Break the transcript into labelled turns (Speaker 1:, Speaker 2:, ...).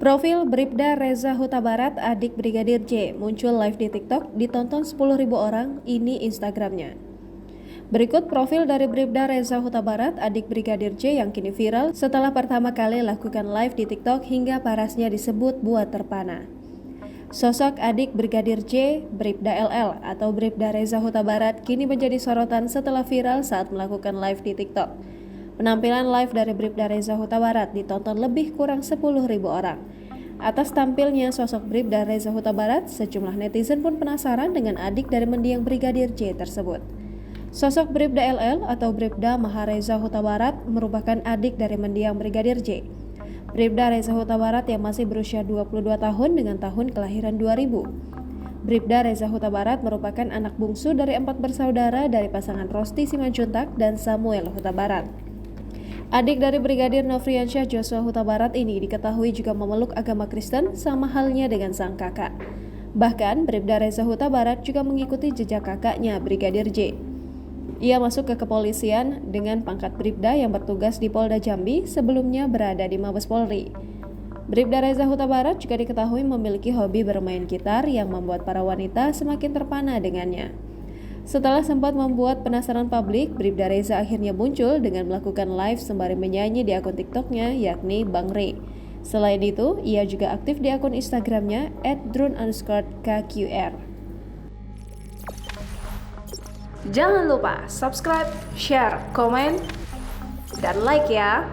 Speaker 1: Profil Bribda Reza Huta Barat, adik Brigadir J, muncul live di TikTok, ditonton 10.000 orang, ini Instagramnya. Berikut profil dari Bribda Reza Huta Barat, adik Brigadir J yang kini viral setelah pertama kali lakukan live di TikTok hingga parasnya disebut buat terpana. Sosok adik Brigadir J, Bribda LL atau Bribda Reza Huta Barat kini menjadi sorotan setelah viral saat melakukan live di TikTok. Penampilan live dari Bribda Reza Huta Barat ditonton lebih kurang 10.000 orang. Atas tampilnya sosok Bribda Reza Huta Barat, sejumlah netizen pun penasaran dengan adik dari mendiang Brigadir J tersebut. Sosok Bribda LL atau Bribda Mahareza Huta Barat merupakan adik dari mendiang Brigadir J. Bribda Reza Huta Barat yang masih berusia 22 tahun dengan tahun kelahiran 2000. Bribda Reza Huta Barat merupakan anak bungsu dari 4 bersaudara dari pasangan Rosti Simanjuntak dan Samuel Huta Barat. Adik dari Brigadir Nofriansyah Joshua Huta Barat ini diketahui juga memeluk agama Kristen sama halnya dengan sang kakak. Bahkan Bribda Reza Huta Barat juga mengikuti jejak kakaknya Brigadir J. Ia masuk ke kepolisian dengan pangkat Bribda yang bertugas di Polda Jambi, sebelumnya berada di Mabes Polri. Bribda Reza Huta Barat juga diketahui memiliki hobi bermain gitar yang membuat para wanita semakin terpana dengannya. Setelah sempat membuat penasaran publik, Bribda Reza akhirnya muncul dengan melakukan live sembari menyanyi di akun TikToknya yakni Bang Re. Selain itu, ia juga aktif di akun Instagramnya @drone_kqr. Jangan lupa subscribe, share, komen, dan like ya!